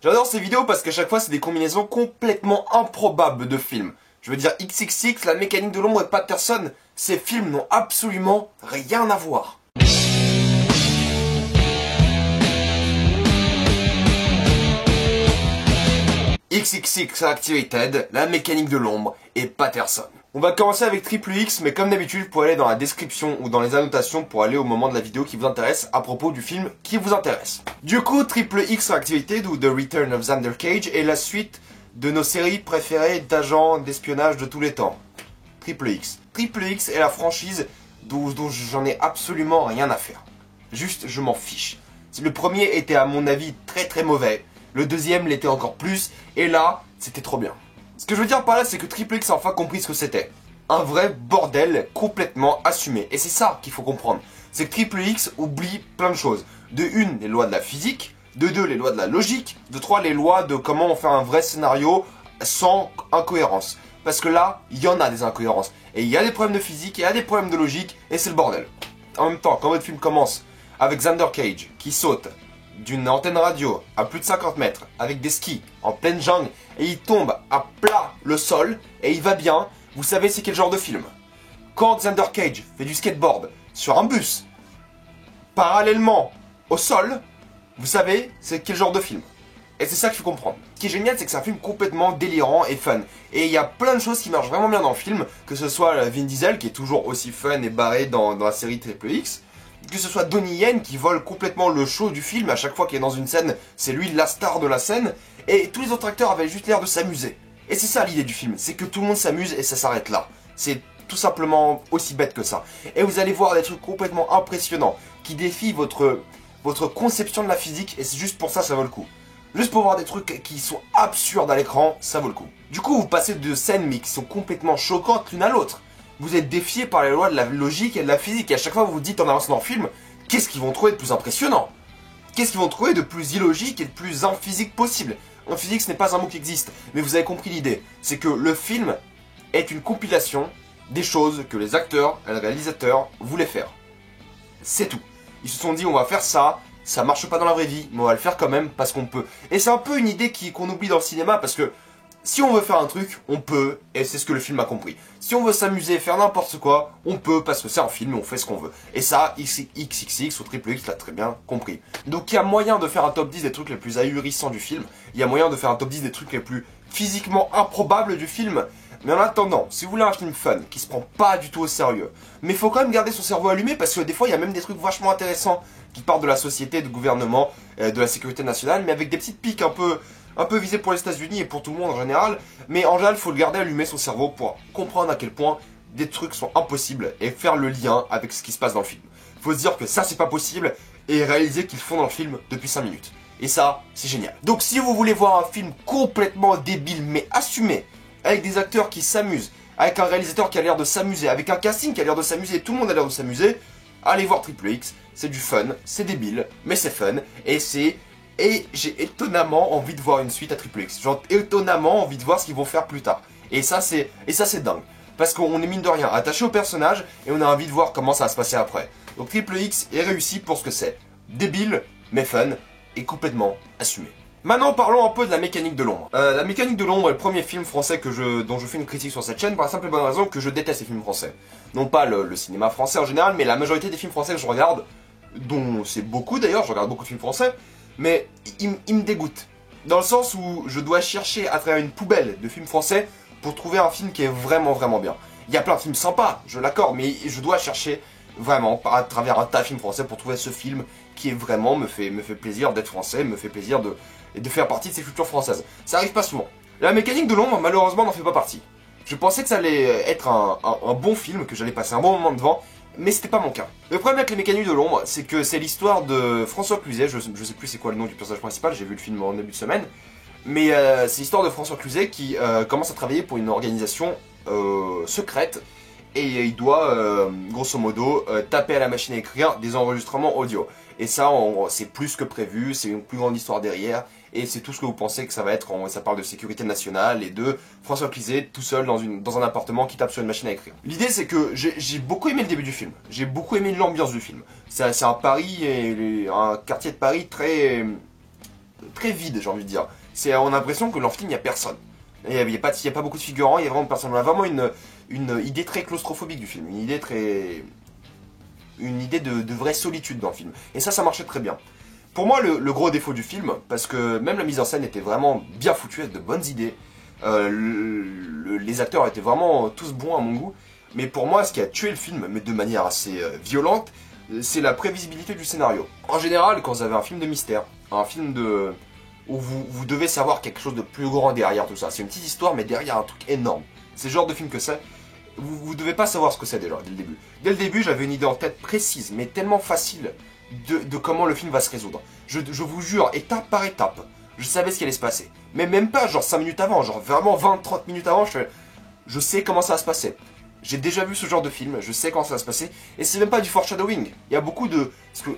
J'adore ces vidéos parce qu'à chaque fois c'est des combinaisons complètement improbables de films. Je veux dire XXX, La Mécanique de l'Ombre et Patterson, ces films n'ont absolument rien à voir. XXX Activated, La Mécanique de l'Ombre et Patterson. On va commencer avec Triple X, mais comme d'habitude, vous pouvez aller dans la description ou dans les annotations pour aller au moment de la vidéo qui vous intéresse à propos du film qui vous intéresse. Du coup, Triple X Activated ou The Return of Xander Cage est la suite de nos séries préférées d'agents d'espionnage de tous les temps. Triple X. Triple X est la franchise dont j'en ai absolument rien à faire. Juste, je m'en fiche. Le premier était à mon avis très mauvais. Le deuxième l'était encore plus, et là, c'était trop bien. Ce que je veux dire par là, c'est que Triple X a enfin compris ce que c'était. Un vrai bordel complètement assumé. Et c'est ça qu'il faut comprendre. C'est que Triple X oublie plein de choses. De une, les lois de la physique. De deux, les lois de la logique. De trois, les lois de comment on fait un vrai scénario sans incohérence. Parce que là, il y en a des incohérences. Et il y a des problèmes de physique, et il y a des problèmes de logique, et c'est le bordel. En même temps, quand votre film commence avec Xander Cage qui saute d'une antenne radio à plus de 50 mètres avec des skis en pleine jungle et il tombe à plat le sol et il va bien, vous savez c'est quel genre de film. Quand Xander Cage fait du skateboard sur un bus parallèlement au sol, vous savez c'est quel genre de film. Et c'est ça qu'il faut comprendre. Ce qui est génial, c'est que c'est un film complètement délirant et fun. Et il y a plein de choses qui marchent vraiment bien dans le film, que ce soit Vin Diesel qui est toujours aussi fun et barré dans la série Triple X, que ce soit Donnie Yen qui vole complètement le show du film, à chaque fois qu'il est dans une scène, c'est lui la star de la scène, et tous les autres acteurs avaient juste l'air de s'amuser. Et c'est ça l'idée du film, c'est que tout le monde s'amuse et ça s'arrête là. C'est tout simplement aussi bête que ça. Et vous allez voir des trucs complètement impressionnants, qui défient votre conception de la physique, et c'est juste pour ça vaut le coup. Juste pour voir des trucs qui sont absurdes à l'écran, ça vaut le coup. Du coup, vous passez de scènes mais qui sont complètement choquantes l'une à l'autre. Vous êtes défié par les lois de la logique et de la physique. Et à chaque fois, vous vous dites en avançant dans le film, qu'est-ce qu'ils vont trouver de plus impressionnant? Qu'est-ce qu'ils vont trouver de plus illogique et de plus imphysique possible? En physique, ce n'est pas un mot qui existe, mais vous avez compris l'idée. C'est que le film est une compilation des choses que les acteurs et le réalisateur voulaient faire. C'est tout. Ils se sont dit, on va faire ça, ça marche pas dans la vraie vie, mais on va le faire quand même parce qu'on peut. Et c'est un peu une idée qu'on oublie dans le cinéma parce que si on veut faire un truc, on peut, et c'est ce que le film a compris. Si on veut s'amuser, faire n'importe quoi, on peut, parce que c'est un film et on fait ce qu'on veut. Et ça, XXX ou Triple X l'a très bien compris. Donc il y a moyen de faire un top 10 des trucs les plus ahurissants du film, il y a moyen de faire un top 10 des trucs les plus physiquement improbables du film, mais en attendant, si vous voulez un film fun, qui se prend pas du tout au sérieux, mais il faut quand même garder son cerveau allumé, parce que des fois il y a même des trucs vachement intéressants qui partent de la société, du gouvernement, de la sécurité nationale, mais avec des petites piques un peu visé pour les États-Unis et pour tout le monde en général, mais en général, il faut le garder allumé son cerveau pour comprendre à quel point des trucs sont impossibles et faire le lien avec ce qui se passe dans le film. Il faut se dire que ça, c'est pas possible et réaliser qu'ils le font dans le film depuis 5 minutes. Et ça, c'est génial. Donc si vous voulez voir un film complètement débile mais assumé, avec des acteurs qui s'amusent, avec un réalisateur qui a l'air de s'amuser, avec un casting qui a l'air de s'amuser, tout le monde a l'air de s'amuser, allez voir Triple X, c'est du fun, c'est débile, mais c'est fun, et j'ai étonnamment envie de voir une suite à Triple X. J'ai étonnamment envie de voir ce qu'ils vont faire plus tard. Et ça c'est dingue. Parce qu'on est mine de rien attaché au personnage et on a envie de voir comment ça va se passer après. Donc Triple X est réussi pour ce que c'est. Débile, mais fun, et complètement assumé. Maintenant parlons un peu de La Mécanique de l'Ombre. La Mécanique de l'Ombre est le premier film français dont je fais une critique sur cette chaîne pour la simple et bonne raison que je déteste les films français. Non pas le cinéma français en général, mais la majorité des films français que je regarde, dont c'est beaucoup d'ailleurs, je regarde beaucoup de films français, mais il me dégoûte. Dans le sens où je dois chercher à travers une poubelle de films français pour trouver un film qui est vraiment bien. Il y a plein de films sympas, je l'accorde, mais je dois chercher vraiment à travers un tas de films français pour trouver ce film qui est vraiment me fait plaisir d'être français, me fait plaisir de faire partie de ces cultures françaises. Ça arrive pas souvent. La Mécanique de l'Ombre, malheureusement, n'en fait pas partie. Je pensais que ça allait être un bon film, que j'allais passer un bon moment devant, mais c'était pas mon cas. Le problème avec Les Mécaniques de l'Ombre, c'est que c'est l'histoire de François Cluzet, je sais plus c'est quoi le nom du personnage principal, j'ai vu le film en début de semaine, mais c'est l'histoire de François Cluzet qui commence à travailler pour une organisation secrète, et il doit, grosso modo, taper à la machine à écrire des enregistrements audio. Et ça, c'est plus que prévu, c'est une plus grande histoire derrière, et c'est tout ce que vous pensez que ça va être. Ça parle de sécurité nationale et de François Cluzet tout seul dans un appartement qui tape sur une machine à écrire. L'idée c'est que j'ai beaucoup aimé le début du film, j'ai beaucoup aimé l'ambiance du film. C'est un Paris, un quartier de Paris très très vide, j'ai envie de dire. On a l'impression que dans le film, il n'y a personne. Il n'y a pas beaucoup de figurants, il y a vraiment personne. On a vraiment une idée très claustrophobique du film, une idée de vraie solitude dans le film. Et ça marchait très bien. Pour moi, le gros défaut du film, parce que même la mise en scène était vraiment bien foutue, avec de bonnes idées, les acteurs étaient vraiment tous bons à mon goût, mais pour moi, ce qui a tué le film, mais de manière assez violente, c'est la prévisibilité du scénario. En général, quand vous avez un film de mystère, un film où vous devez savoir quelque chose de plus grand derrière tout ça, c'est une petite histoire, mais derrière un truc énorme. C'est le genre de film que c'est. Vous devez pas savoir ce que c'est déjà, dès le début. Dès le début, j'avais une idée en tête précise, mais tellement facile de comment le film va se résoudre. Je vous jure, étape par étape, je savais ce qui allait se passer. Mais même pas genre 5 minutes avant, genre vraiment 20-30 minutes avant, je sais comment ça va se passer. J'ai déjà vu ce genre de film, je sais comment ça va se passer, et c'est même pas du foreshadowing. Il y a beaucoup de...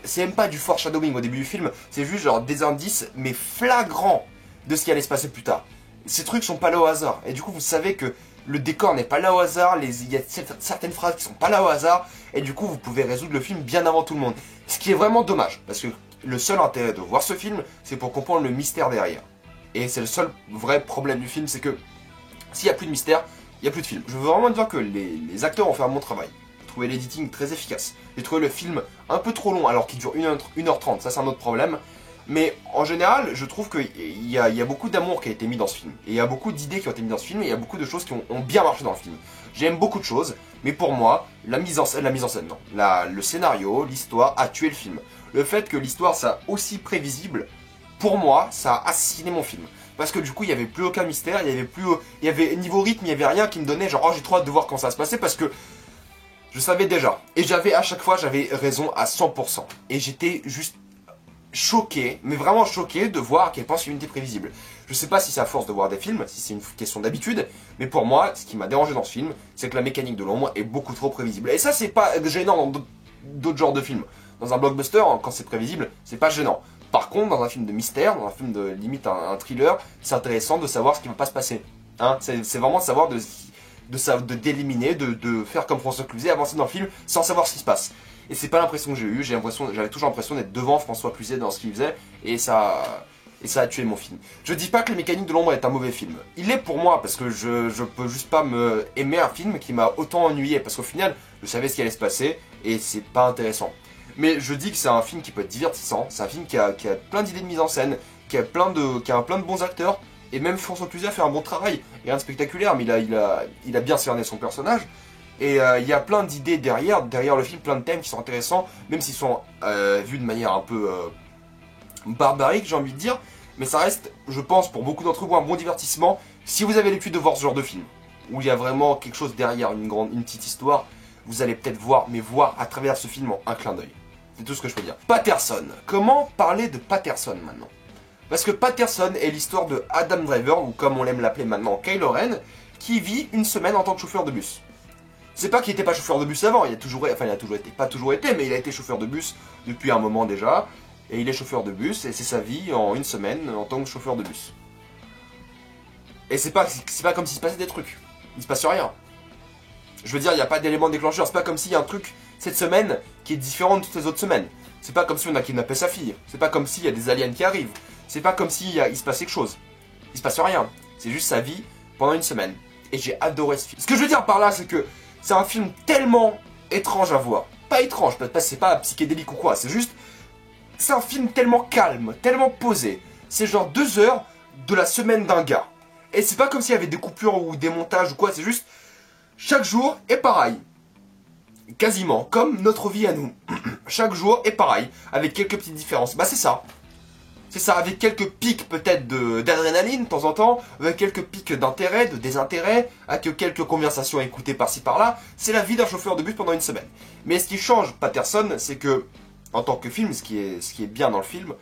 C'est même pas du foreshadowing au début du film, c'est juste genre des indices, mais flagrants, de ce qui allait se passer plus tard. Ces trucs sont pas là au hasard, et du coup vous savez que le décor n'est pas là au hasard, il y a certaines phrases qui sont pas là au hasard, et du coup vous pouvez résoudre le film bien avant tout le monde. Ce qui est vraiment dommage, parce que le seul intérêt de voir ce film, c'est pour comprendre le mystère derrière. Et c'est le seul vrai problème du film, c'est que s'il n'y a plus de mystère, il n'y a plus de film. Je veux vraiment dire que les acteurs ont fait un bon travail. J'ai trouvé l'editing très efficace. J'ai trouvé le film un peu trop long alors qu'il dure 1h30, ça c'est un autre problème. Mais en général, je trouve qu'il y a beaucoup d'amour qui a été mis dans ce film. Et il y a beaucoup d'idées qui ont été mises dans ce film et il y a beaucoup de choses qui ont bien marché dans le film. J'aime beaucoup de choses, mais pour moi, la mise en scène non. Le scénario, l'histoire a tué le film. Le fait que l'histoire soit aussi prévisible, pour moi, ça a assassiné mon film. Parce que du coup, il n'y avait plus aucun mystère, niveau rythme, il n'y avait rien qui me donnait genre, oh j'ai trop hâte de voir quand ça va se passer parce que je savais déjà. Et à chaque fois, j'avais raison à 100%. Et j'étais juste choqué, mais vraiment choqué de voir à quel point ce film était prévisible. Je sais pas si c'est à force de voir des films, si c'est une question d'habitude, mais pour moi, ce qui m'a dérangé dans ce film, c'est que la mécanique de l'ombre est beaucoup trop prévisible. Et ça, c'est pas gênant dans d'autres genres de films. Dans un blockbuster, quand c'est prévisible, c'est pas gênant. Par contre, dans un film de mystère, dans un film de limite un thriller, c'est intéressant de savoir ce qui va pas se passer. Hein, c'est vraiment de savoir de d'éliminer, de faire comme François Cluzet, avancer dans le film sans savoir ce qui se passe. Et c'est pas l'impression que j'ai eue, j'avais toujours l'impression d'être devant François Cluzet dans ce qu'il faisait, et ça a tué mon film. Je dis pas que Les Mécaniques de l'ombre est un mauvais film. Il l'est pour moi, parce que je peux juste pas aimer un film qui m'a autant ennuyé, parce qu'au final, je savais ce qui allait se passer, et c'est pas intéressant. Mais je dis que c'est un film qui peut être divertissant, c'est un film qui a plein d'idées de mise en scène, qui a plein de bons acteurs, et même François Cluzet a fait un bon travail. Rien de spectaculaire, mais il a bien cerné son personnage. Et il y a plein d'idées derrière le film, plein de thèmes qui sont intéressants, même s'ils sont vus de manière un peu barbarique, j'ai envie de dire. Mais ça reste, je pense, pour beaucoup d'entre vous, un bon divertissement, si vous avez l'habitude de voir ce genre de film, où il y a vraiment quelque chose derrière, une petite histoire, vous allez peut-être voir à travers ce film en un clin d'œil. C'est tout ce que je peux dire. Patterson. Comment parler de Patterson maintenant? Parce que Patterson est l'histoire de Adam Driver, ou comme on l'aime l'appeler maintenant, Kylo Ren, qui vit une semaine en tant que chauffeur de bus. C'est pas qu'il n'était pas chauffeur de bus avant, il a toujours été, mais il a été chauffeur de bus depuis un moment déjà, et il est chauffeur de bus, et c'est sa vie en une semaine en tant que chauffeur de bus. Et c'est pas comme s'il se passait des trucs, il se passe rien. Je veux dire, il n'y a pas d'élément déclencheur, c'est pas comme s'il y a un truc cette semaine qui est différent de toutes les autres semaines. C'est pas comme si on a kidnappé sa fille, c'est pas comme s'il y a des aliens qui arrivent, c'est pas comme s'il se passe quelque chose. Il se passe rien, c'est juste sa vie pendant une semaine. Et j'ai adoré ce film. Ce que je veux dire par là, c'est que c'est un film tellement étrange à voir. Pas étrange, c'est pas psychédélique ou quoi, c'est juste... C'est un film tellement calme, tellement posé. C'est genre 2 heures de la semaine d'un gars. Et c'est pas comme s'il y avait des coupures ou des montages ou quoi, c'est juste... Chaque jour est pareil. Quasiment, comme notre vie à nous. Chaque jour est pareil, avec quelques petites différences. Bah c'est ça. C'est ça, avec quelques pics peut-être d'adrénaline de temps en temps, avec quelques pics d'intérêt, de désintérêt, avec quelques conversations écoutées par-ci par-là. C'est la vie d'un chauffeur de bus pendant une semaine. Mais ce qui change Patterson, c'est que, en tant que film, ce qui est bien dans le film,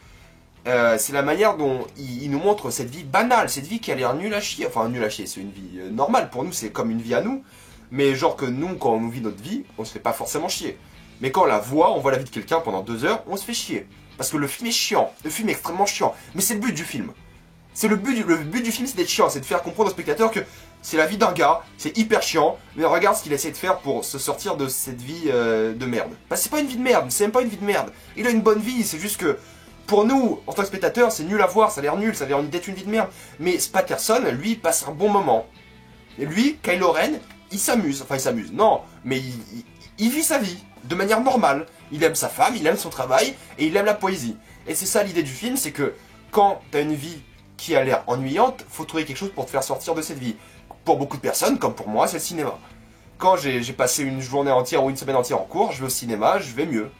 c'est la manière dont il nous montre cette vie banale, cette vie qui a l'air nulle à chier. Enfin, nulle à chier, c'est une vie normale. Pour nous, c'est comme une vie à nous. Mais genre que nous, quand on vit notre vie, on se fait pas forcément chier. Mais quand on voit la vie de quelqu'un pendant 2 heures, on se fait chier. Parce que le film est chiant, le film est extrêmement chiant. Mais c'est le but du film. Le but du film, c'est d'être chiant, c'est de faire comprendre au spectateur que c'est la vie d'un gars, c'est hyper chiant, mais regarde ce qu'il essaie de faire pour se sortir de cette vie de merde. Bah c'est pas une vie de merde, c'est même pas une vie de merde. Il a une bonne vie, c'est juste que pour nous, en tant que spectateurs, c'est nul à voir, ça a l'air nul, ça a l'air d'être une vie de merde. Mais Patterson, lui, passe un bon moment. Et lui, Kylo Ren, il s'amuse. Enfin, il s'amuse, non, mais il vit sa vie de manière normale. Il aime sa femme, il aime son travail, et il aime la poésie. Et c'est ça l'idée du film, c'est que quand t'as une vie qui a l'air ennuyante, faut trouver quelque chose pour te faire sortir de cette vie. Pour beaucoup de personnes, comme pour moi, c'est le cinéma. Quand j'ai passé une journée entière ou une semaine entière en cours, je vais au cinéma, je vais mieux.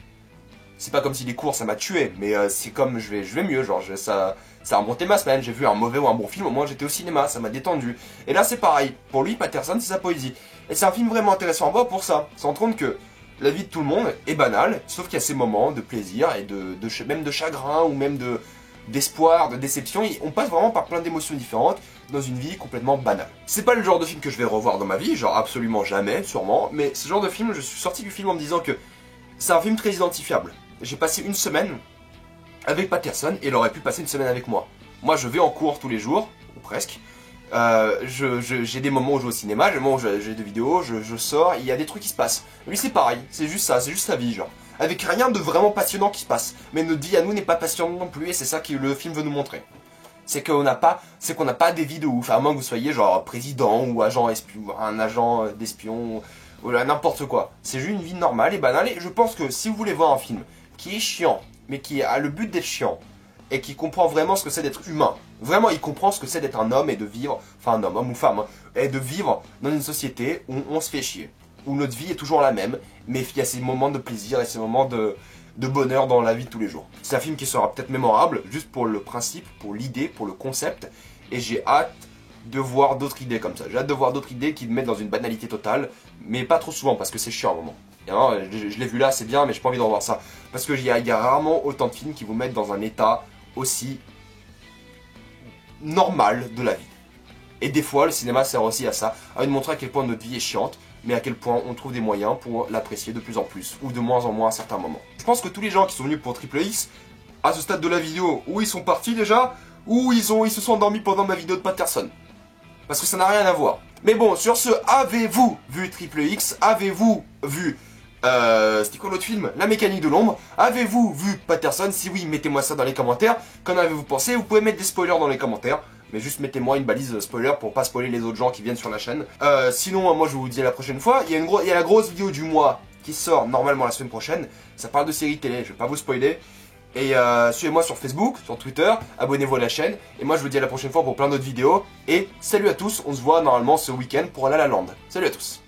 C'est pas comme si les cours ça m'a tué, mais c'est comme je vais mieux, genre ça a remonté ma semaine, j'ai vu un mauvais ou un bon film, au moins j'étais au cinéma, ça m'a détendu. Et là c'est pareil, pour lui, Patterson c'est sa poésie. Et c'est un film vraiment intéressant à voir pour ça, se rendre compte que la vie de tout le monde est banale, sauf qu'il y a ces moments de plaisir et même de chagrin ou même d'espoir, de déception, on passe vraiment par plein d'émotions différentes dans une vie complètement banale. C'est pas le genre de film que je vais revoir dans ma vie, genre absolument jamais, sûrement, mais ce genre de film, je suis sorti du film en me disant que c'est un film très identifiable. J'ai passé une semaine avec Patterson et il aurait pu passer une semaine avec moi. Moi je vais en cours tous les jours, ou presque, j'ai des moments où je vais au cinéma, j'ai des moments où j'ai des vidéos, je sors, il y a des trucs qui se passent. Lui c'est pareil, c'est juste ça, c'est juste sa vie genre. Avec rien de vraiment passionnant qui se passe. Mais notre vie à nous n'est pas passionnante non plus et c'est ça que le film veut nous montrer. C'est qu'on n'a pas des vies de ouf, à moins que vous soyez genre président ou agent espion, un agent d'espion, ou n'importe quoi. C'est juste une vie normale et banale et je pense que si vous voulez voir un film qui est chiant, mais qui a le but d'être chiant, et qui comprend vraiment ce que c'est d'être humain, vraiment il comprend ce que c'est d'être un homme et de vivre, enfin un homme ou femme, hein, et de vivre dans une société où on se fait chier, où notre vie est toujours la même, mais il y a ces moments de plaisir et ces moments de bonheur dans la vie de tous les jours. C'est un film qui sera peut-être mémorable, juste pour le principe, pour l'idée, pour le concept, et j'ai hâte de voir d'autres idées comme ça. J'ai hâte de voir d'autres idées qui me mettent dans une banalité totale, mais pas trop souvent, parce que c'est chiant à un moment. Alors, je l'ai vu là, c'est bien, mais j'ai pas envie de revoir ça. Parce qu'il y a rarement autant de films qui vous mettent dans un état aussi normal de la vie. Et des fois, le cinéma sert aussi à ça, à nous montrer à quel point notre vie est chiante, mais à quel point on trouve des moyens pour l'apprécier de plus en plus, ou de moins en moins à certains moments. Je pense que tous les gens qui sont venus pour Triple X, à ce stade de la vidéo, où ils sont partis déjà, ou ils se sont endormis pendant ma vidéo de Patterson. Parce que ça n'a rien à voir. Mais bon, sur ce, avez-vous vu Triple X? Avez-vous vu... c'était quoi l'autre film? La mécanique de l'ombre. Avez-vous vu Patterson? Si oui, mettez-moi ça dans les commentaires. Qu'en avez-vous pensé? Vous pouvez mettre des spoilers dans les commentaires. Mais juste mettez-moi une balise spoiler pour pas spoiler les autres gens qui viennent sur la chaîne. Sinon, moi je vous dis à la prochaine fois. Il y a la grosse vidéo du mois qui sort normalement la semaine prochaine. Ça parle de séries télé, je vais pas vous spoiler. Et suivez-moi sur Facebook, sur Twitter, abonnez-vous à la chaîne. Et moi je vous dis à la prochaine fois pour plein d'autres vidéos. Et salut à tous, on se voit normalement ce week-end pour La La Land. Salut à tous.